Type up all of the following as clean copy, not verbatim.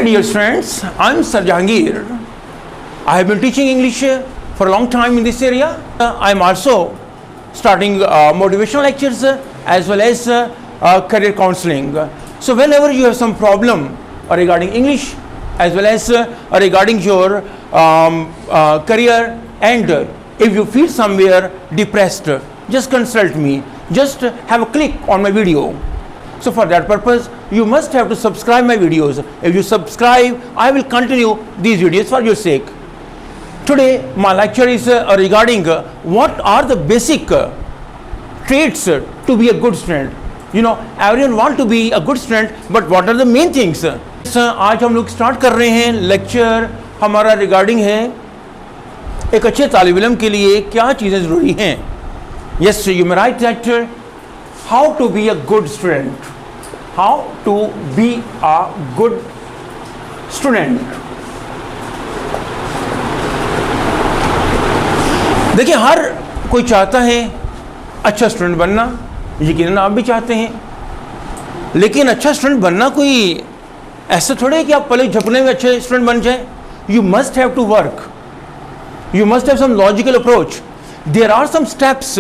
dear friends, I'm Sir Jahangir. I have been teaching English for a long time in this area. I'm also starting motivational lectures as well as career counseling. So whenever you have some problem regarding English as well as regarding your career, and if you feel somewhere depressed, just consult me. Just have a click on my video. So for that purpose, you must have to subscribe my videos. If you subscribe, I will continue these videos for your sake. Today, my lecture is regarding what are the basic traits to be a good student. You know, everyone want to be a good student, but what are the main things? आज हम लोग start कर रहे हैं lecture. हमारा regarding है एक अच्छे तालिब इल्म के लिए क्या चीज़ें ज़रूरी हैं. Yes, you may write that how to be a good student. How to be a good student. देखिए, हर कोई चाहता है अच्छा स्टूडेंट बनना. यकीनन आप भी चाहते हैं, लेकिन अच्छा स्टूडेंट बनना कोई ऐसा थोड़े है कि आप पलक झपकने में अच्छे स्टूडेंट बन जाएं. You must have to work. You must have some logical approach. There are some steps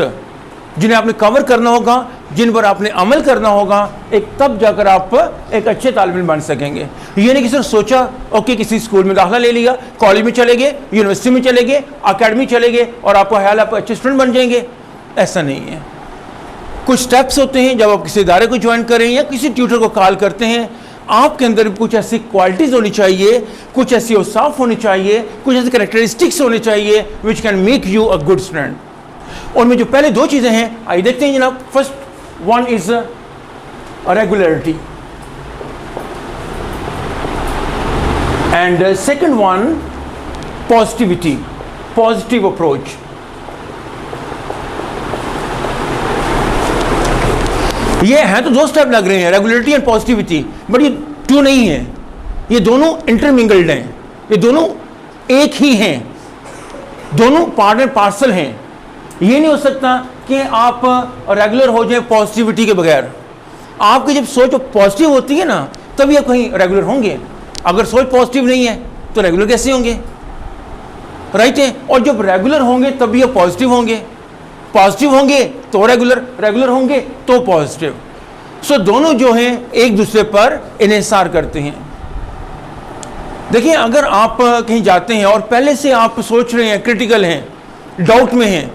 जिन्हें आपने कवर करना होगा, जिन पर आपने अमल करना होगा. एक तब जाकर आप एक अच्छे तालिब इल्म बन सकेंगे. ये नहीं कि सिर्फ सोचा ओके किसी स्कूल में दाखिला ले लिया, कॉलेज में चले गए, यूनिवर्सिटी में चले गए, अकेडमी चले गए और आपको ख्याल आप अच्छे स्टूडेंट बन जाएंगे. ऐसा नहीं है. कुछ स्टेप्स होते हैं. जब आप किसी इदारे को ज्वाइन करें या किसी ट्यूटर को कॉल करते हैं, आपके अंदर कुछ ऐसी क्वालिटीज़ होनी चाहिए, कुछ ऐसी औसाफ होनी चाहिए, कुछ ऐसे कैरेक्टरिस्टिक्स होने चाहिए which can make you a good student. उनमें जो पहले दो चीज़ें हैं, आइए देखते हैं जनाब. First one is regularity and second one positivity, positive approach. ये हैं तो दो स्टेप लग रहे हैं, रेगुलरिटी एंड पॉजिटिविटी, बट ये टू नहीं है. ये दोनों इंटरमिंगल्ड हैं. ये दोनों एक ही हैं. दोनों पार्ट एंड पार्सल हैं. ये नहीं हो सकता कि आप रेगुलर हो जाए पॉजिटिविटी के बगैर. आपकी जब सोच पॉजिटिव होती है ना, तभी आप कहीं रेगुलर होंगे. अगर सोच पॉजिटिव नहीं है तो रेगुलर कैसे होंगे? राइट है. और जब रेगुलर होंगे तभी आप पॉजिटिव होंगे. पॉजिटिव होंगे तो रेगुलर, रेगुलर होंगे तो पॉजिटिव. सो दोनों जो हैं एक दूसरे पर इन्हिसार करते हैं. देखिए, अगर आप कहीं जाते हैं और पहले से आप सोच रहे हैं, क्रिटिकल हैं, डाउट में हैं,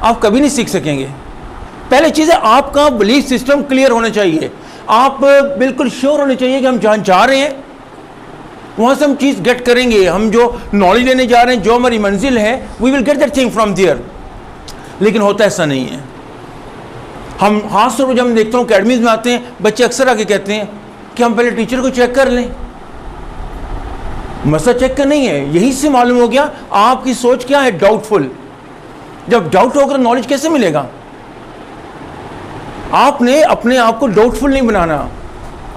आप कभी नहीं सीख सकेंगे. पहले चीज़ है आपका बिलीफ सिस्टम क्लियर होना चाहिए. आप बिल्कुल श्योर होने चाहिए कि हम जहाँ जा रहे हैं वहाँ से हम चीज़ गेट करेंगे. हम जो नॉलेज लेने जा रहे हैं, जो हमारी मंजिल है, we will get that thing from there. लेकिन होता ऐसा नहीं है. हम खास तौर पर जब हम देखते हैं अकेडमीज में आते हैं, बच्चे अक्सर आके कहते हैं कि हम पहले टीचर को चेक कर लें. मसला चेक का नहीं है. यहीं से मालूम हो गया आपकी सोच क्या है, डाउटफुल. जब डाउट होगा नॉलेज कैसे मिलेगा? आपने अपने आप को डाउटफुल नहीं बनाना,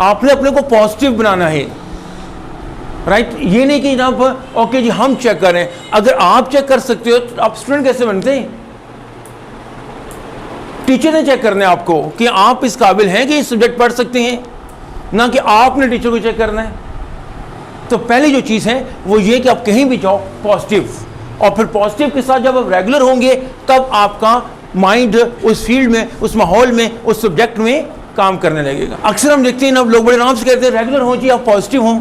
आपने अपने को पॉजिटिव बनाना है. राइट. ये नहीं कि जनाब ओके जी हम चेक करें. अगर आप चेक कर सकते हो तो आप स्टूडेंट कैसे बनते हैं? टीचर ने चेक करना है आपको कि आप इस काबिल हैं कि ये सब्जेक्ट पढ़ सकते हैं, ना कि आपने टीचर को चेक करना है. तो पहली जो चीज़ है वो ये कि आप कहीं भी जाओ पॉजिटिव, और फिर पॉजिटिव के साथ जब आप रेगुलर होंगे तब आपका माइंड उस फील्ड में, उस माहौल में, उस सब्जेक्ट में काम करने लगेगा. अक्सर हम देखते हैं ना, लोग बड़े आराम से कहते हैं रेगुलर हो जी, आप पॉजिटिव हों.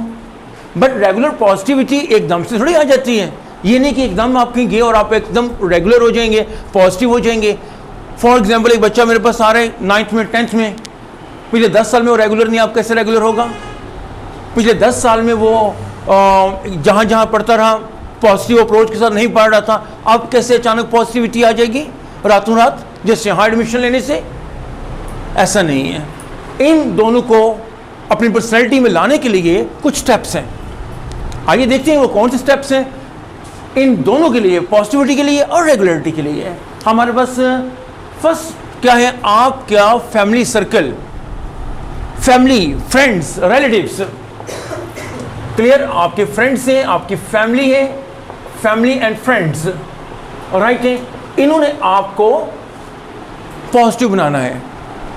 बट रेगुलर पॉजिटिविटी एकदम से थोड़ी आ जाती है. ये नहीं कि एकदम आप कहीं गए और आप एकदम रेगुलर हो जाएंगे, पॉजिटिव हो जाएंगे. फॉर एग्जाम्पल, एक बच्चा मेरे पास आ रहा है 9th में, 10th में, पिछले 10 साल में वो रेगुलर नहीं, आप कैसे रेगुलर होगा? पिछले 10 साल में वो जहाँ जहाँ पढ़ता रहा पॉजिटिव अप्रोच के साथ नहीं पढ़ रहा था. अब कैसे अचानक पॉजिटिविटी आ जाएगी रातों रात जैसे यहाँ एडमिशन लेने से? ऐसा नहीं है. इन दोनों को अपनी पर्सनैलिटी में लाने के लिए कुछ स्टेप्स हैं. आइए देखते हैं वो कौन से स्टेप्स हैं इन दोनों के लिए, पॉजिटिविटी के लिए और रेगुलरिटी के लिए. हमारे पास फर्स्ट क्या है? आप क्या family circle, family, friends, relatives. Clear? आपके फ्रेंड्स हैं, आपकी फैमिली है, फैमिली एंड फ्रेंड्स, राइट है. इन्होंने आपको पॉजिटिव बनाना है.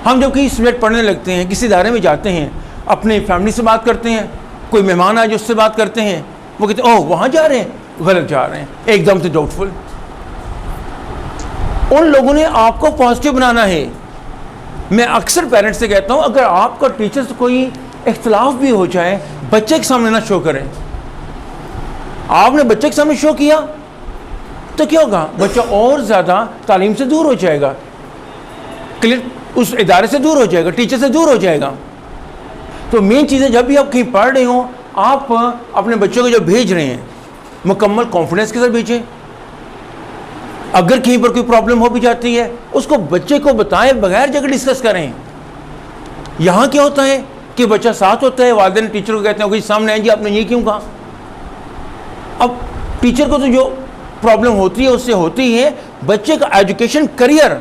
हम जब कहीं सब्जेक्ट पढ़ने लगते हैं, किसी इदारे में जाते हैं, अपने फैमिली से बात करते हैं कोई मेहमान आए जो उससे बात करते हैं, वो कहते हैं ओह वहाँ जा रहे हैं, गलत जा रहे हैं, एकदम से डाउटफुल। उन लोगों ने आपको पॉजिटिव बनाना है। मैं अक्सर पेरेंट्स से कहता हूँ, अगर आपका टीचर से कोई इख्तलाफ भी हो जाए, बच्चे के सामने ना शो करें। आपने बच्चे के सामने शो किया तो क्या होगा, बच्चा और ज़्यादा तालीम से दूर हो जाएगा, क्लियर, उस इदारे से दूर हो जाएगा, टीचर से दूर हो जाएगा। तो मेन चीज़ें, जब भी आप कहीं पढ़ रहे हो, आप अपने बच्चों को जो भेज रहे हैं मुकम्मल कॉन्फिडेंस के साथ भेजें। अगर कहीं पर कोई प्रॉब्लम हो भी जाती है, उसको बच्चे को बताएं, बगैर जगह डिस्कस करें। यहाँ क्या होता है कि बच्चा साथ होता है, वालिदैन टीचर को कहते हैं कि सामने आए जी आपने ये क्यों कहा। अब टीचर को तो जो प्रॉब्लम होती है उससे होती है, बच्चे का एजुकेशन करियर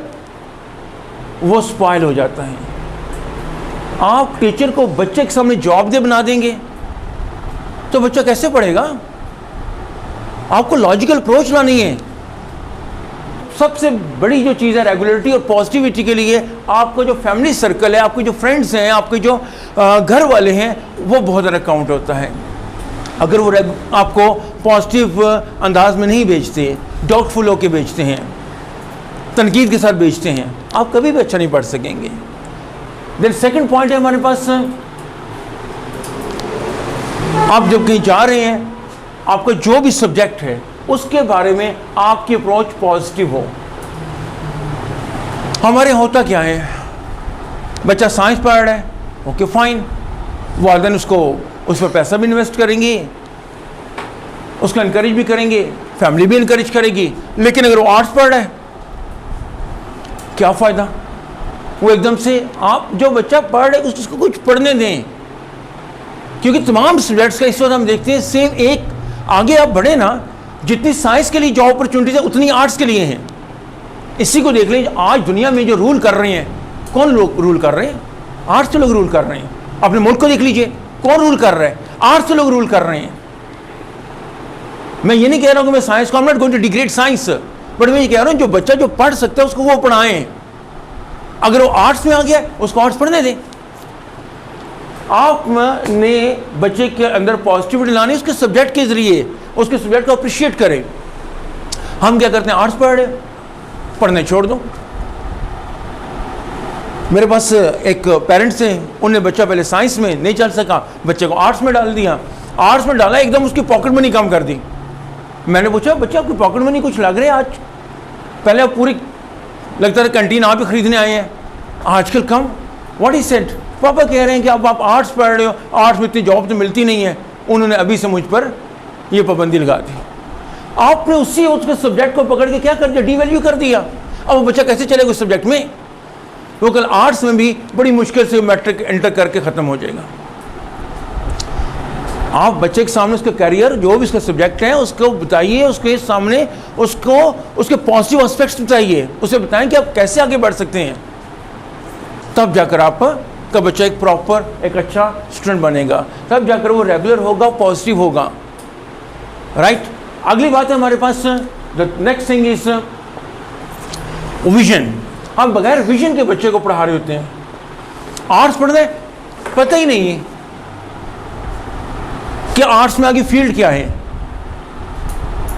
वो स्पॉइल हो जाता है। आप टीचर को बच्चे के सामने जॉब दे बना देंगे तो बच्चा कैसे पढ़ेगा। आपको लॉजिकल अप्रोच लानी है। सबसे बड़ी जो चीज़ है रेगुलरिटी और पॉजिटिविटी के लिए, आपका जो फैमिली सर्कल है, आपके जो फ्रेंड्स हैं, आपके जो घर वाले हैं, वो बहुत ज़्यादा काउंट होता है। अगर वो आपको पॉजिटिव अंदाज में नहीं भेजते, डाउटफुल होकर भेजते हैं, तनकीद के साथ भेजते हैं, आप कभी भी अच्छा नहीं पढ़ सकेंगे। देन सेकंड पॉइंट है हमारे पास, आप जब कहीं जा रहे हैं, आपका जो भी सब्जेक्ट है उसके बारे में आपकी अप्रोच पॉजिटिव हो। हमारे होता क्या है, बच्चा साइंस पढ़ रहा है, ओके फाइन, वालिदैन उसको उस पर पैसा भी इन्वेस्ट करेंगे, उसको इनकरेज भी करेंगे, फैमिली भी इनकरेज करेगी। लेकिन अगर वो आर्ट्स पढ़ रहा है, क्या फ़ायदा। वो एकदम से, आप जो बच्चा पढ़ रहे उसको कुछ पढ़ने दें, क्योंकि तमाम स्टूडेंट्स का इस वक्त हम देखते हैं सेम एक, आगे आप बढ़े ना, जितनी साइंस के लिए जॉब अपॉर्चुनिटीज है उतनी आर्ट्स के लिए हैं। इसी को देख लीजिए, आज दुनिया में जो रूल कर रहे हैं, कौन लोग रूल कर रहे हैं, आर्ट्स के लोग रूल कर रहे हैं। अपने मुल्क को देख लीजिए, कौन रूल कर रहा है, आर्ट्स के लोग रूल कर रहे हैं। मैं ये नहीं कह रहा हूँ कि मैं साइंस को, I am not going to degrade science, but मैं ये कह रहा हूँ जो बच्चा जो पढ़ सकता है उसको वो पढ़ाएं। अगर वो आर्ट्स में आ गया, उसको आर्ट्स पढ़ने दें। आपने बच्चे के अंदर पॉजिटिविटी लानी उसके सब्जेक्ट के जरिए, उसके सब्जेक्ट को अप्रिशिएट करें। हम क्या करते हैं, आर्ट्स पढ़ रहे, पढ़ने छोड़ दो। मेरे पास एक पेरेंट्स हैं, उन्हें बच्चा पहले साइंस में नहीं चल सका, बच्चे को आर्ट्स में डाल दिया। आर्ट्स में डाला, एकदम उसकी पॉकेट मनी कम कर दी। मैंने पूछा, बच्चा आपकी पॉकेट मनी कुछ लग रही है आज, पहले आप पूरी लगता है कैंटीन आप ही खरीदने आए हैं, आजकल कम। व्हाट इज सेड, पापा कह रहे हैं कि आप आर्ट्स पढ़ रहे हो, आर्ट्स में इतनी जॉब तो मिलती नहीं है। उन्होंने अभी से मुझ पर ये पाबंदी लगा दी। आपने उसी उसके सब्जेक्ट को पकड़ के क्या कर दिया, डीवैल्यू कर दिया। अब वो बच्चा कैसे चलेगा उस सब्जेक्ट में, वो कल आर्ट्स में भी बड़ी मुश्किल से मैट्रिक एंटर करके ख़त्म हो जाएगा। आप बच्चे के सामने उसका करियर, जो भी उसका सब्जेक्ट है, उसको बताइए, उसके सामने उसको उसके पॉजिटिव एस्पेक्ट्स बताइए, उसे बताएं कि आप कैसे आगे बढ़ सकते हैं। तब जाकर आपका बच्चा एक प्रॉपर, एक अच्छा स्टूडेंट बनेगा, तब जाकर वो रेगुलर होगा, पॉजिटिव होगा। राइट। अगली बात है हमारे पास, the next thing is vision. हम बगैर विजन के बच्चे को पढ़ा रहे होते हैं। आर्ट्स पढ़ने पता ही नहीं है कि आर्ट्स में आगे फील्ड क्या है,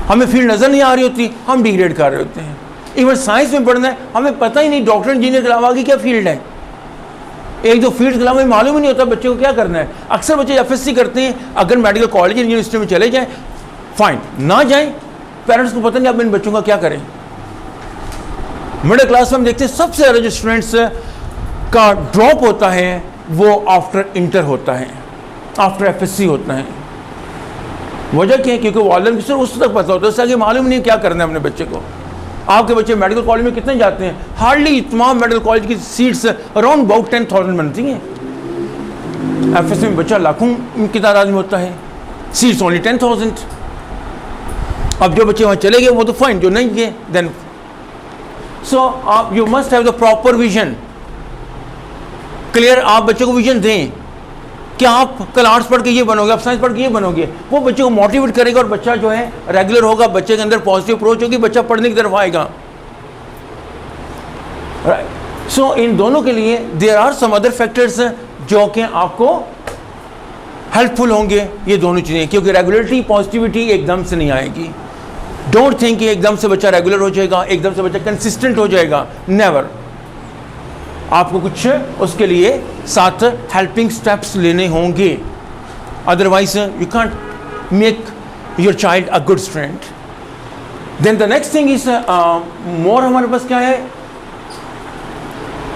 हमें फील्ड नजर नहीं आ रही होती, हम डिग्रेड कर रहे होते हैं। इवन साइंस में पढ़ना है, हमें पता ही नहीं डॉक्टर इंजीनियर के अलावा आगे क्या फील्ड है। एक दो फील्ड के अलावा मालूम ही नहीं होता बच्चे को क्या करना है। अक्सर बच्चे एफएससी करते हैं, अगर मेडिकल कॉलेज यूनिवर्सिटी में चले जाएं फाइन, ना जाएं पेरेंट्स को पता नहीं अब इन बच्चों का क्या करें। मिडिल क्लास में हम देखते हैं सबसे ज़्यादा जो स्टूडेंट्स का ड्रॉप होता है वो आफ्टर इंटर होता है, आफ्टर एफएससी होता है। वजह क्या है, क्योंकि वालिदैन को सिर्फ उस तक पता होता है, उससे आगे मालूम नहीं क्या करना है अपने बच्चे को। आपके बच्चे मेडिकल कॉलेज में कितने जाते हैं, हार्डली तमाम मेडिकल कॉलेज की सीट्स अराउंड अबाउट 10,000 बनती हैं। एफएससी में बच्चा लाखों की तादाद में होता है, सीट्स ओनली 10,000। अब जो बच्चे वहाँ चले गए वो तो फाइन, जो नहीं गए देन सो आप you must have the proper vision. Clear, आप बच्चे को विजन दें कि आप कल आर्ट्स पढ़ के ये बनोगे, आप साइंस पढ़ के ये बनोगे। वो बच्चे को मोटिवेट करेगा और बच्चा जो है रेगुलर होगा, बच्चे के अंदर पॉजिटिव अप्रोच होगी, बच्चा पढ़ने की तरफ आएगा। सो इन दोनों के लिए there are some other factors जो कि आपको हेल्पफुल होंगे, ये दोनों चीज़ें, क्योंकि रेगुलरिटी पॉजिटिविटी एकदम से नहीं आएगी। डोंट थिंक कि एकदम से बच्चा रेगुलर हो जाएगा, एकदम से बच्चा कंसिस्टेंट हो जाएगा, नेवर। आपको कुछ उसके लिए 7 हेल्पिंग स्टेप्स लेने होंगे, otherwise you can't make your child a good student. Then the next thing is more, हमारे पास क्या है,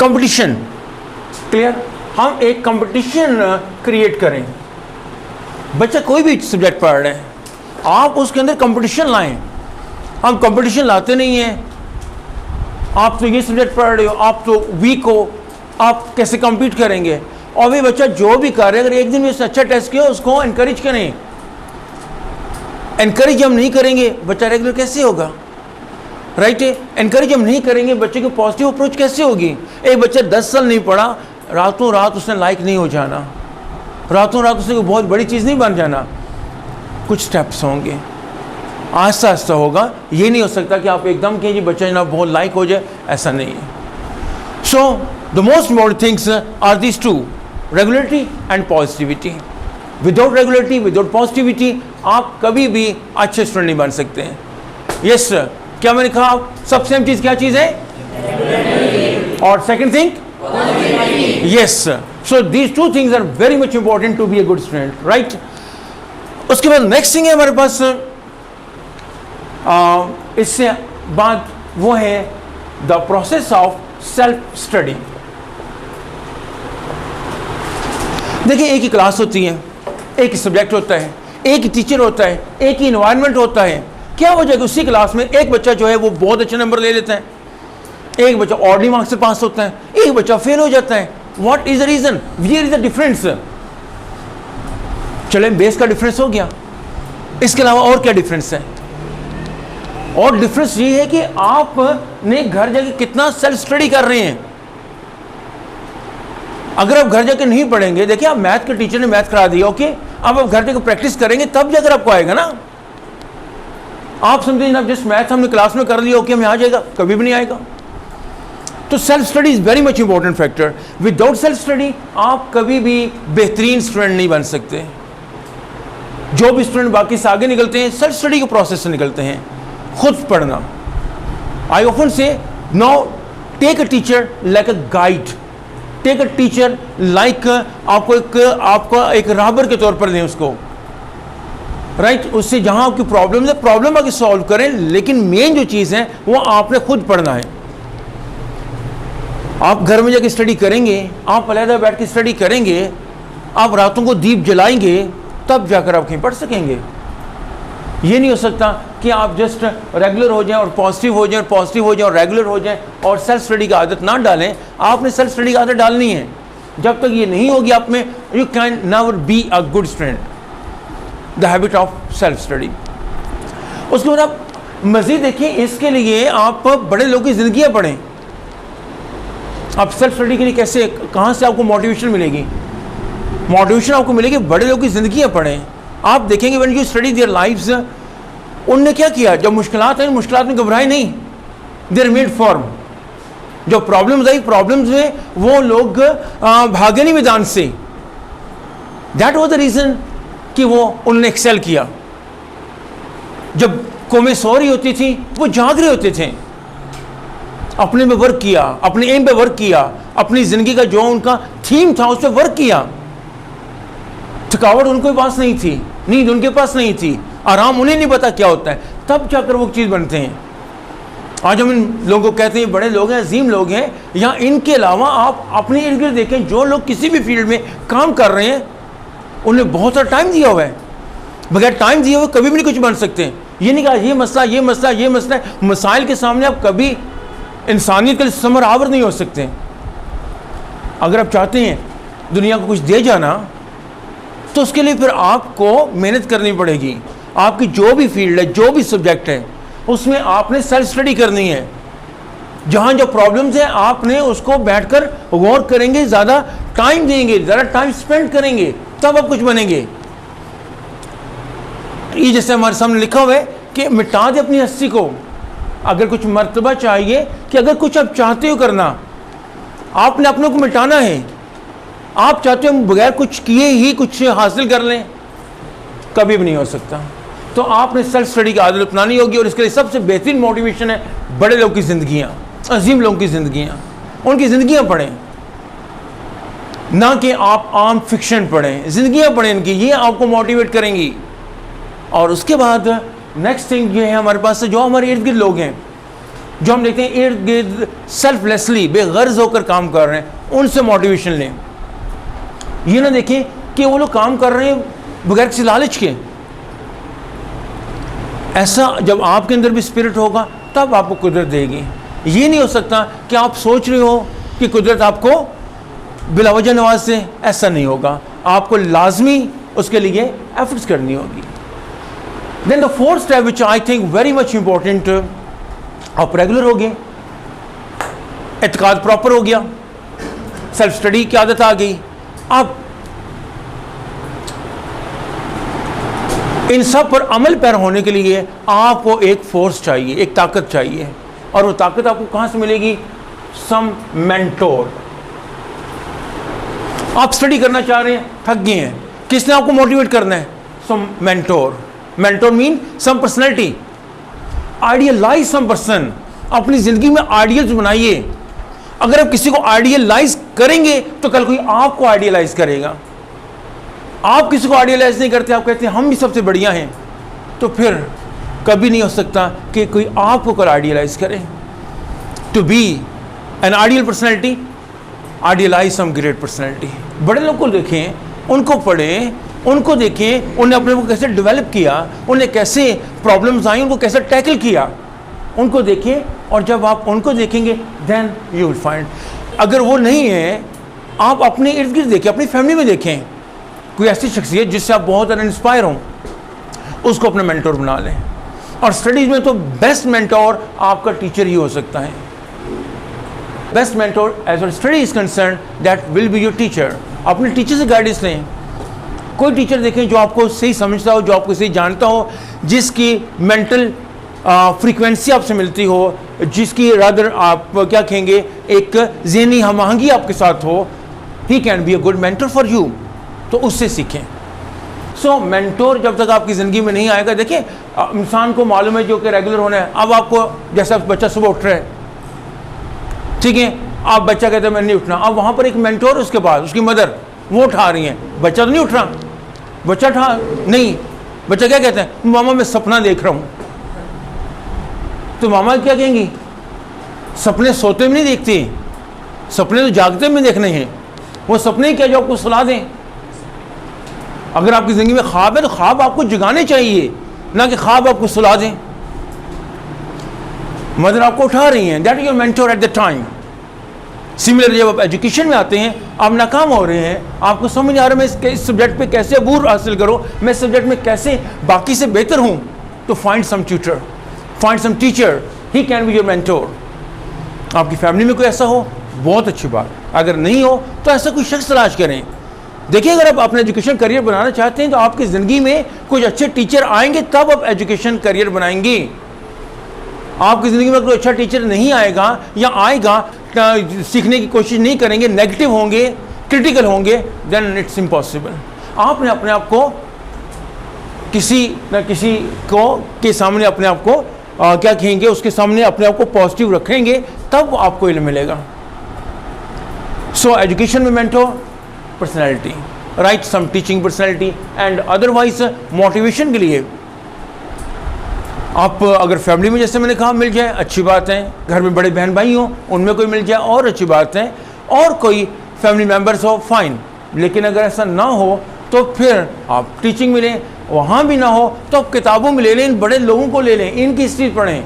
कंपटीशन। क्लियर, हम एक कंपटीशन क्रिएट करें। बच्चा कोई भी सब्जेक्ट पढ़ रहे हैं, आप उसके अंदर कंपटीशन लाएं। हम कंपटीशन लाते नहीं हैं, आप तो ये सब्जेक्ट पढ़ रहे हो, आप तो वीक हो, आप कैसे compete करेंगे। और भी बच्चा जो भी कर रहे हैं, अगर एक दिन में अच्छा टेस्ट किया, उसको encourage करें। encourage हम नहीं करेंगे, बच्चा रेगुलर कैसे होगा, राइट? encourage हम नहीं करेंगे, बच्चे की पॉजिटिव अप्रोच कैसे होगी। एक बच्चा 10 साल नहीं पढ़ा, रातों रात उसने लाइक नहीं हो जाना, रातों रात उसने कोई बहुत बड़ी चीज़ नहीं बन जाना। कुछ स्टेप्स होंगे, आहिस्ता आहिस्ता होगा। ये नहीं हो सकता कि आप एकदम कहिए बच्चा जनाब बहुत लाइक हो जाए, ऐसा नहीं है। So the most important things are these two, regularity and positivity. Without regularity, without positivity आप कभी भी अच्छे स्टूडेंट नहीं बन सकते हैं। यस सर, क्या मैंने कहा, सबसे सेम चीज़ क्या चीज़ है, और second thing, yes sir. So these 2 things are very much important to be a good student, right? उसके बाद नेक्स्ट थिंग है हमारे पास, इससे बाद वो है the process of self study. देखिए, एक ही क्लास होती है, एक ही सब्जेक्ट होता है, एक ही टीचर होता है, एक ही इन्वायरमेंट होता है। क्या हो जाएगा, उसी क्लास में एक बच्चा जो है वो बहुत अच्छे नंबर ले लेता है, एक बच्चा ऑर्डिनरी मार्क्स से पास होता है, एक बच्चा फेल हो जाता है। What is the reason, here is the difference. चले, बेस का डिफरेंस हो गया, इसके अलावा और क्या डिफरेंस है? और डिफरेंस ये है कि आपने घर जाके कितना सेल्फ स्टडी कर रहे हैं। अगर आप घर जाके नहीं पढ़ेंगे, देखिए आप मैथ के टीचर ने मैथ करा दिया, ओके, अब आप घर जाकर प्रैक्टिस करेंगे तब जाकर आपको आएगा ना। आप समझे जनाब जस्ट मैथ हमने क्लास में कर लिया, ओके हमें आ जाएगा, कभी भी नहीं आएगा। तो self study is very much important factor. Without self study आप कभी भी बेहतरीन स्टूडेंट नहीं बन सकते। जो भी स्टूडेंट बाकी से आगे निकलते हैं, सेल्फ स्टडी के प्रोसेस से निकलते हैं, खुद पढ़ना। I often say now take a teacher like a guide, take a teacher like आपको एक राहबर के तौर पर दें उसको, राइट? उससे जहां आपकी प्रॉब्लम है, प्रॉब्लम आके सॉल्व करें, लेकिन मेन जो चीज़ है वो आपने खुद पढ़ना है। आप घर में जाके स्टडी करेंगे, आप अलग बैठ के स्टडी करेंगे, आप रातों को दीप जलाएंगे, तब जाकर आप कहीं पढ़ सकेंगे। ये नहीं हो सकता कि आप जस्ट रेगुलर हो जाएं और पॉजिटिव हो जाएं, और पॉजिटिव हो जाएं और रेगुलर हो जाएं और सेल्फ स्टडी की आदत ना डालें। आपने सेल्फ स्टडी की आदत डालनी है। जब तक ये नहीं होगी आप में, you can never be a good student. The habit of self study. उसके बाद आप मज़ीद देखिए, इसके लिए आप बड़े लोगों की ज़िंदगियाँ पढ़ें। आप सेल्फ स्टडी के लिए कैसे, कहाँ से आपको मोटिवेशन मिलेगी? मोटिवेशन आपको मिलेगी, बड़े लोगों की ज़िंदगियाँ पढ़ें। आप देखेंगे when you study their lives, उनने क्या किया, जब मुश्किलात आई, मुश्किलात में घबराए नहीं, देयर मेड फॉर्म। जब प्रॉब्लम्स आई, प्रॉब्लम्स में वो लोग भागे नहीं मैदान से। दैट वाज द रीज़न कि वो उन्होंने एक्सेल किया। जब कौमें सो रही होती थी, वो जाग रहे होते थे, अपने में वर्क किया, अपने एम पे वर्क किया, अपनी ज़िंदगी का जो उनका थीम था उस पर वर्क किया। थकावट उनके पास नहीं थी, नींद उनके पास नहीं थी, आराम उन्हें नहीं पता क्या होता है, तब जाकर वो चीज़ बनते हैं। आज हम इन लोगों को कहते हैं बड़े लोग हैं, अजीम लोग हैं, या इनके अलावा आप अपने इर्द गिर्द देखें, जो लोग किसी भी फील्ड में काम कर रहे हैं, उन्हें बहुत सारा टाइम दिया हुआ है। बगैर टाइम दिए हुए कभी भी नहीं कुछ बन सकते। ये नहीं कहा ये मसला, ये मसला, ये मसला है। मसाइल के सामने आप कभी इंसानियत के लिए समर आवर नहीं हो सकते। अगर आप चाहते हैं दुनिया को कुछ दे जाना, तो उसके लिए फिर आपको मेहनत करनी पड़ेगी। आपकी जो भी फील्ड है, जो भी सब्जेक्ट है, उसमें आपने सेल्फ स्टडी करनी है। जहाँ जो प्रॉब्लम्स हैं, आपने उसको बैठकर गौर करेंगे, ज़्यादा टाइम देंगे, ज़्यादा टाइम स्पेंड करेंगे, तब आप कुछ बनेंगे। ये जैसे हमारे सामने लिखा हुआ है कि मिटा दे अपनी हस्ती को। अगर कुछ मर्तबा चाहिए कि अगर कुछ आप चाहते हो करना, आपने अपने को मिटाना है। आप चाहते हो बगैर कुछ किए ही कुछ हासिल कर लें, कभी भी नहीं हो सकता। तो आपने सेल्फ स्टडी की आदत अपनानी होगी, और इसके लिए सबसे बेहतरीन मोटिवेशन है बड़े लोगों की ज़िंदगियाँ, अजीम लोगों की ज़िंदगियाँ, उनकी ज़िंदगियाँ पढ़ें, ना कि आप आम फिक्शन पढ़ें, ज़िंदगियाँ पढ़ें इनकी, ये आपको मोटिवेट करेंगी। और उसके बाद नेक्स्ट थिंग ये है हमारे पास जो हमारे इर्द गिर्द लोग हैं, जो हम देखते हैं इर्द गिर्द सेल्फलेसली बेगर्ज होकर काम कर रहे हैं, उनसे मोटिवेशन लें। ये ना देखें कि वो लोग काम कर रहे हैं बगैर किसी लालच के। ऐसा जब आपके अंदर भी स्पिरिट होगा तब आपको कुदरत देगी। ये नहीं हो सकता कि आप सोच रहे हो कि कुदरत आपको बिलावजह नवाज से, ऐसा नहीं होगा। आपको लाजमी उसके लिए एफर्ट्स करनी होगी। Then the fourth step which I think very much important, आप रेगुलर हो गए, एतकाद प्रॉपर हो गया, सेल्फ स्टडी की आदत आ गई। अब इन सब पर अमल पैरा होने के लिए आपको एक फोर्स चाहिए, एक ताकत चाहिए, और वो ताकत आपको कहां से मिलेगी? सम मेंटोर। आप स्टडी करना चाह रहे हैं, थक गए हैं, किसने आपको मोटिवेट करना है? सम मेंटोर। मेंटोर मीन सम पर्सनैलिटी। आइडियलाइज सम पर्सन, अपनी जिंदगी में आइडियल्स बनाइए। अगर आप किसी को आइडियलाइज करेंगे तो कल कोई आपको आइडियलाइज करेगा। आप किसी को आइडियलाइज नहीं करते, आप कहते हैं हम भी सबसे बढ़िया हैं, तो फिर कभी नहीं हो सकता कि कोई आपको कल आइडियलाइज करे। To be an ideal personality, idealize some great personality. बड़े लोग को देखें, उनको पढ़ें, उनको देखें, उन्हें अपने को कैसे डेवलप किया, उन्हें कैसे प्रॉब्लम्स आई, उनको कैसे टैकल किया, उनको देखें। और जब आप उनको देखेंगे देन यू विल फाइंड। अगर वो नहीं है, आप अपने इर्द गिर्द देखें, अपनी फैमिली में देखें, कोई ऐसी शख्सियत जिससे आप बहुत ज़्यादा इंस्पायर हों, उसको अपना मेंटोर बना लें। और स्टडीज़ में तो बेस्ट मेंटोर आपका टीचर ही हो सकता है। Best mentor as far study is concern that will be your teacher. अपने टीचर से गाइडेंस लें। कोई टीचर देखें जो आपको सही समझता हो, जो आपको सही जानता हो, जिसकी मेंटल फ्रीक्वेंसी आपसे मिलती हो, जिसकी रादर आप क्या कहेंगे एक ज़हनी हमआहंगी आपके साथ हो, ही can be a good mentor for you. तो उससे सीखें। सो मेंटोर जब तक आपकी ज़िंदगी में नहीं आएगा, देखिए इंसान को मालूम है जो कि रेगुलर होना है। अब आपको जैसा बच्चा सुबह उठ रहा है, ठीक है, आप बच्चा कहते हैं मैं नहीं उठना, अब वहाँ पर एक मेंटोर उसके पास, उसकी मदर वो उठा रही हैं, बच्चा तो नहीं उठ रहा, बच्चा उठा नहीं, बच्चा क्या कहते हैं? मामा मैं सपना देख रहा हूँ। तो मामा क्या कहेंगी? सपने सोते में नहीं देखते, सपने तो जागते में देखने हैं। वो सपने क्या जो आपको सुला दें? अगर आपकी ज़िंदगी में ख्वाब है तो ख्वाब आपको जगाने चाहिए, ना कि ख्वाब आपको सुला दें। मदर आपको उठा रही हैं, that is your mentor at the time. Similarly जब आप एजुकेशन में आते हैं, आप नाकाम हो रहे हैं, आपको समझ आ रहा है मैं इस सब्जेक्ट पे कैसे अबूर हासिल करूं, मैं इस सब्जेक्ट में कैसे बाकी से बेहतर हूं, तो find some tutor, find some teacher, he can be your mentor. आपकी फैमिली में कोई ऐसा हो, बहुत अच्छी बात। अगर नहीं हो तो ऐसा कोई शख्स तलाश करें। देखिए, अगर आप अपना एजुकेशन करियर बनाना चाहते हैं तो आपकी ज़िंदगी में कुछ अच्छे टीचर आएंगे, तब आप एजुकेशन करियर बनाएंगे। आपकी ज़िंदगी में कोई अच्छा टीचर नहीं आएगा, या आएगा सीखने की कोशिश नहीं करेंगे, नेगेटिव होंगे, क्रिटिकल होंगे, देन इट्स इम्पॉसिबल। आपने अपने आप को किसी न किसी को के सामने अपने आप को क्या कहेंगे, उसके सामने अपने आप को पॉजिटिव रखेंगे, तब आपको इल्म मिलेगा। सो एजुकेशन में mentor, personality, right some teaching personality, and otherwise motivation के लिए आप अगर फैमिली में जैसे मैंने कहा मिल जाए अच्छी बात है, घर में बड़े बहन भाई हो उनमें कोई मिल जाए और अच्छी बात है, और कोई फैमिली मेम्बर्स हो फाइन। लेकिन अगर ऐसा ना हो तो फिर आप टीचिंग में लें, वहाँ भी ना हो तो आप किताबों में ले लें, इन बड़े लोगों को ले लें, इनकी हिस्ट्री पढ़ें।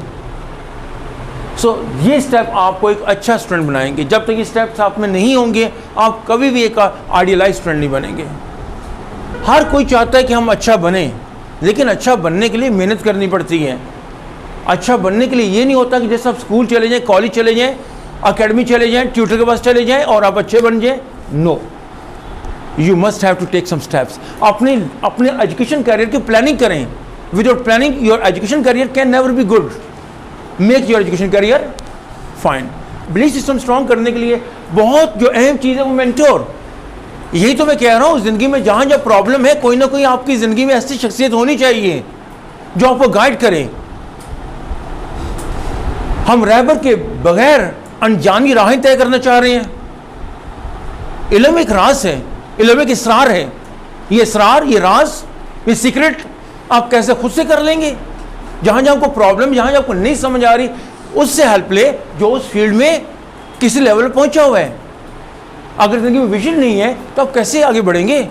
सो ये स्टेप आपको एक अच्छा स्टूडेंट बनाएंगे। जब तक ये स्टेप्स आप में नहीं होंगे, आप कभी भी एक आइडियलाइज स्टूडेंट नहीं बनेंगे। हर कोई चाहता है कि हम अच्छा बने, लेकिन अच्छा बनने के लिए मेहनत करनी पड़ती है। अच्छा बनने के लिए ये नहीं होता कि जैसे आप स्कूल चले जाएं, कॉलेज चले जाएं, अकेडमी चले जाएं, ट्यूटर के पास चले जाएं और आप अच्छे बन जाएं। No, you must have to take some steps. अपने एजुकेशन करियर की प्लानिंग करें। Without planning your education career can never be good. Make your education career fine. Belief system strong करने के लिए बहुत जो अहम चीज़ है वो मेंटोर। यही तो मैं कह रहा हूँ, ज़िंदगी में जहाँ जहाँ प्रॉब्लम है, कोई ना कोई आपकी ज़िंदगी में ऐसी शख्सियत होनी चाहिए जो आपको गाइड करे। हम रहबर के बगैर अनजानी राहें तय करना चाह रहे हैं। इल्म एक राज है, इल्म एक इसरार है। ये इसरार, ये राज, ये सीक्रेट आप कैसे खुद से कर लेंगे? जहाँ जहाँ आपको प्रॉब्लम, जहाँ जहाँ आपको नहीं समझ आ रही, उससे हेल्प ले जो उस फील्ड में किसी लेवल पर पहुँचा हुआ है। अगर ज़िंदगी में विजन नहीं है तो आप कैसे आगे बढ़ेंगे?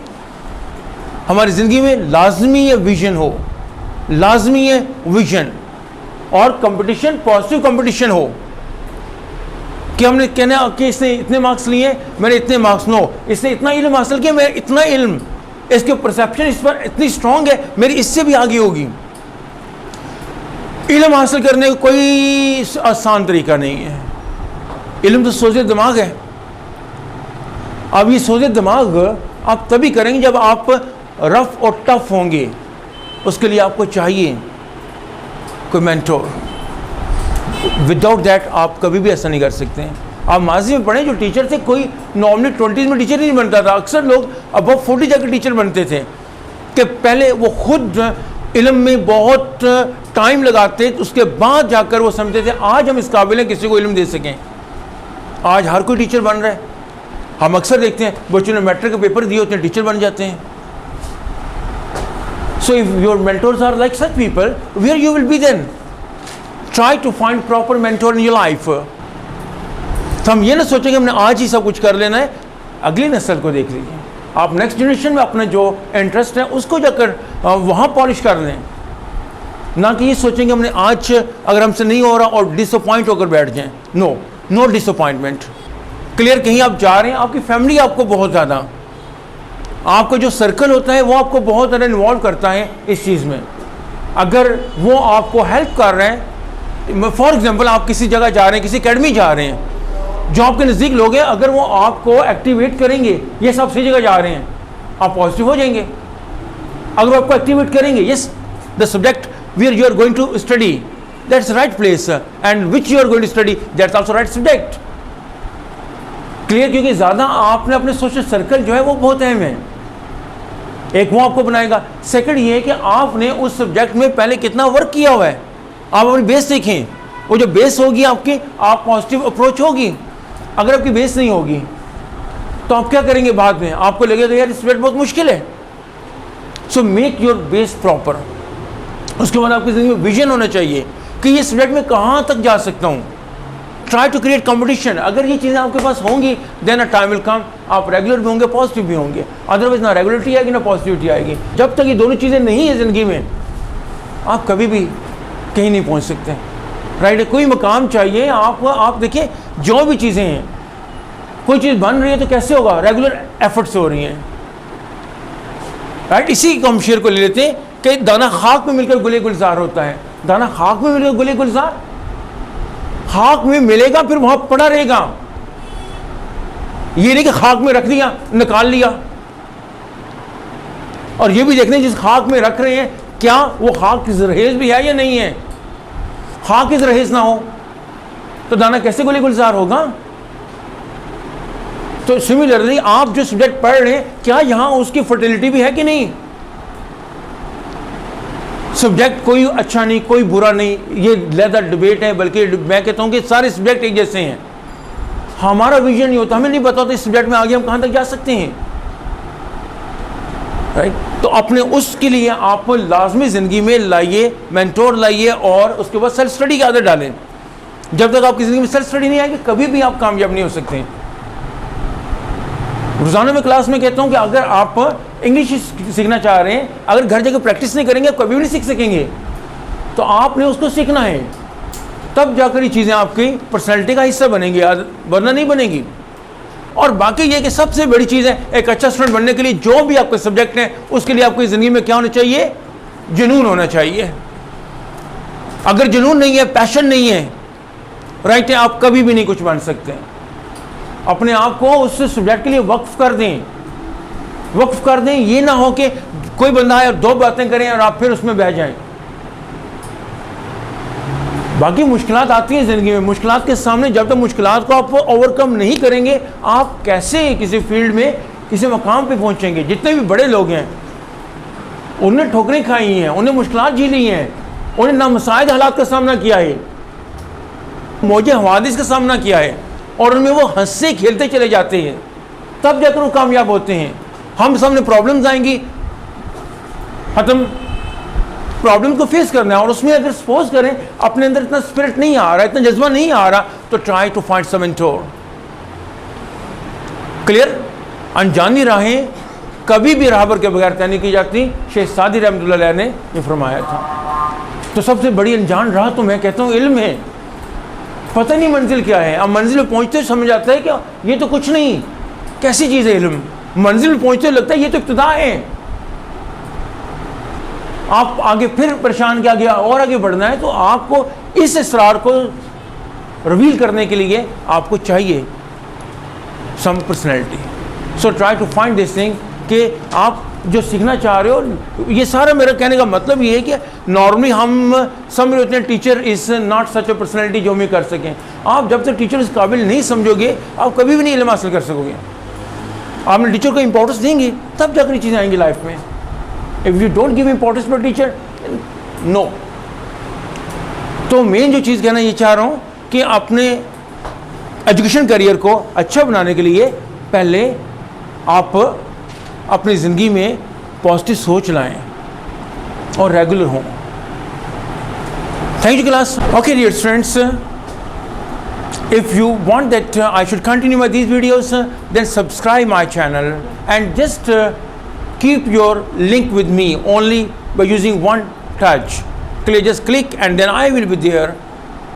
हमारी ज़िंदगी में लाजमी है विजन हो, लाजमी है विजन, और कंपटीशन पॉजिटिव कंपटीशन हो कि हमने कहना कि इसने इतने मार्क्स लिए, मैंने इतने मार्क्स, नो, इसने इतना इल्म हासिल किया, मैं इतना इल्म, इसके परसेप्शन इस पर इतनी स्ट्रांग है, मेरी इससे भी आगे होगी। इल्म हासिल करने का कोई आसान तरीका नहीं है। इल्म तो सोचे दिमाग है। अब ये सोचे दिमाग आप तभी करेंगे जब आप रफ और टफ होंगे। उसके लिए आपको चाहिए कोई मेंटोर। विदाउट दैट आप कभी भी ऐसा नहीं कर सकते हैं। आप माजी में पढ़ें, जो टीचर थे, कोई नॉर्मली 20s में टीचर नहीं बनता था। अक्सर लोग अबव 40 जाकर टीचर बनते थे कि पहले वो खुद इल्म में बहुत टाइम लगाते, उसके बाद जाकर वो समझते थे आज हम इस काबिल हैं किसी को इल्म दे सकें। आज हर कोई टीचर बन रहा है। हम अक्सर देखते हैं बच्चों ने मैट्रिक के पेपर दिए होते हैं, टीचर बन जाते हैं। So if your mentors are like such people, where you will be then? Try to find proper mentor in your life. तो हम ये ना सोचें कि हमने आज ही सब कुछ कर लेना है। अगली नस्ल को देख लीजिए, आप नेक्स्ट जनरेशन में अपना जो इंटरेस्ट है उसको जाकर वहाँ पॉलिश कर लें, ना कि ये सोचेंगे हमने आज अगर हमसे नहीं हो रहा और डिसअपॉइंट होकर बैठ जाएं। No, know disappointment. क्लियर, कहीं आप जा रहे हैं, आपकी फैमिली आपको बहुत ज़्यादा, आपका जो सर्कल होता है वो आपको बहुत ज़्यादा इन्वॉल्व करता है इस चीज़ में। अगर वो आपको हेल्प कर रहे हैं, फॉर एग्जांपल आप किसी जगह जा रहे हैं, किसी एकेडमी जा रहे हैं, जो आपके नज़दीक लोग हैं, अगर वो आपको एक्टिवेट करेंगे, ये सब सही जगह जा रहे हैं, आप पॉजिटिव हो जाएंगे। अगर वो आपको एक्टिवेट करेंगे, yes the subject where you are going to study, that's right place, and which you are going to study, that's also right subject. Clear, क्योंकि ज़्यादा आपने अपने सोशल सर्कल जो है वो बहुत अहम है। एक वो आपको बनाएगा। सेकंड ये है कि आपने उस सब्जेक्ट में पहले कितना वर्क किया हुआ है। आप अपनी बेस देखें, वो जो बेस होगी आपकी, आप पॉजिटिव अप्रोच होगी। अगर आपकी बेस नहीं होगी तो आप क्या करेंगे बाद में? आपको लगेगा यार सब्जेक्ट बहुत मुश्किल है। So make your base proper. उसके बाद आपकी ज़िंदगी में विजन होना चाहिए कि ये सब्जेक्ट में कहाँ तक जा सकता हूँ। Try to create competition. अगर ये चीज़ें आपके पास होंगी, then a time will come, आप रेगुलर भी होंगे, पॉजिटिव भी होंगे। अदरवाइज ना रेगुलरिटी आएगी ना पॉजिटिविटी आएगी। जब तक ये दोनों चीज़ें नहीं है ज़िंदगी में, आप कभी भी कहीं नहीं पहुंच सकते। राइट, कोई मकाम चाहिए आपको। आप देखिए, जो भी चीज़ें हैं, कोई चीज़ बन रही है तो कैसे होगा? रेगुलर एफर्ट से हो रही हैं। राइट, इसी कमशेर को ले लेते हैं कि दाना खाक में मिलकर गुले गुलजार होता है। दाना खाक में मिलकर गुले गुलजार, खाक में मिलेगा फिर वहां पड़ा रहेगा। ये नहीं कि खाक में रख दिया, निकाल लिया। और ये भी देखने जिस खाक में रख रहे हैं, क्या वो खाक की जरहेज भी है या नहीं है। खाक की जरहेज ना हो तो दाना कैसे गुले गुलजार होगा? तो सिमिलरली आप जो सब्जेक्ट पढ़ रहे हैं, क्या यहां उसकी फर्टिलिटी भी है कि नहीं? सब्जेक्ट कोई अच्छा नहीं, कोई बुरा नहीं, ये लेदर डिबेट है। बल्कि मैं कहता हूं कि सारे सब्जेक्ट एक जैसे हैं। हमारा विजन नहीं होता, हमें नहीं पता होता इस सब्जेक्ट में आगे हम कहां तक जा सकते हैं। राइट, तो अपने उसके लिए आप लाजमी ज़िंदगी में लाइए, मेंटोर लाइए, और उसके बाद सेल्फ स्टडी की आदत डालें। जब तक आपकी ज़िंदगी में सेल्फ स्टडी नहीं आएगी, कभी भी आप कामयाब नहीं हो सकते। रोज़ाना में क्लास में कहता हूं कि अगर आप इंग्लिश सीखना चाह रहे हैं, अगर घर जाकर प्रैक्टिस नहीं करेंगे, कभी भी नहीं सीख सकेंगे। तो आपने उसको सीखना है, तब जाकर ये चीज़ें आपकी पर्सनैलिटी का हिस्सा बनेंगी, वरना नहीं बनेगी। और बाकी ये कि सबसे बड़ी चीज़ है, एक अच्छा स्टूडेंट बनने के लिए जो भी आपके सब्जेक्ट हैं, उसके लिए आपकी ज़िंदगी में क्या होना चाहिए? जुनून होना चाहिए। अगर जुनून नहीं है, पैशन नहीं है, राइट है, आप कभी भी नहीं कुछ बन सकते। अपने आप को उस सब्जेक्ट के लिए वक्फ कर दें, वक्फ कर दें। ये ना हो कि कोई बंदा है और दो बातें करें और आप फिर उसमें बह जाएं। बाकी मुश्किलात आती हैं ज़िंदगी में, मुश्किलात के सामने जब तक मुश्किलात को आप ओवरकम नहीं करेंगे, आप कैसे किसी फील्ड में किसी मकाम पे पहुंचेंगे। जितने भी बड़े लोग हैं उन्हें ठोकरें खाई हैं, उन्हें मुश्किलात झेली हैं, उन्हें नामुसाइद हालात का सामना किया है, मौजे हवादिस का सामना किया है, और उनमें वो हंसते खेलते चले जाते हैं, तब जाकर वो कामयाब होते हैं। हम सामने प्रॉब्लम्स आएंगी, खत्म, प्रॉब्लम को फेस करना है। और उसमें अगर सपोज करें अपने अंदर इतना स्पिरिट नहीं आ रहा, इतना जज्बा नहीं आ रहा, तो try to find some mentor. Clear? अनजानी राहें कभी भी राहबर के बगैर तय नहीं की जाती, शेख सादी रहमतुल्लाह अलैह ने ये फरमाया था। तो सबसे बड़ी अनजान राह तो मैं कहता हूँ इल्म है। पता नहीं मंजिल क्या है, अब मंजिल में पहुँचते समझ आता है क्या ये तो कुछ नहीं, कैसी चीज़ है इल्म। मंजिल में पहुँचते लगता है ये तो इब्तिदा है। आप आगे फिर परेशान के आगे और आगे बढ़ना है, तो आपको इस इसरार को रिवील करने के लिए आपको चाहिए some personality. So try to find this thing कि आप जो सीखना चाह रहे हो। ये सारा मेरा कहने का मतलब ये है कि नॉर्मली हम समझ रहे होते हैं teacher is not such a personality जो हमें कर सकें। आप जब तक टीचर इस काबिल नहीं समझोगे आप कभी भी नहीं इल्म हासिल कर सकोगे। आपने टीचर को इंपॉर्टेंस देंगे तब जाकर ये चीज़ें आएंगी लाइफ में। If you don't give importance to teacher, no. तो मेन जो चीज़ कहना ये चाह रहा हूँ कि अपने एजुकेशन करियर को अच्छा बनाने के लिए पहले आप अपनी ज़िंदगी में पॉजिटिव सोच लाएं और रेगुलर हों। Thank you class. Okay dear students, if you want that I should continue with these videos, then subscribe my channel and just keep your link with me only by using one touch. Just click and then I will be there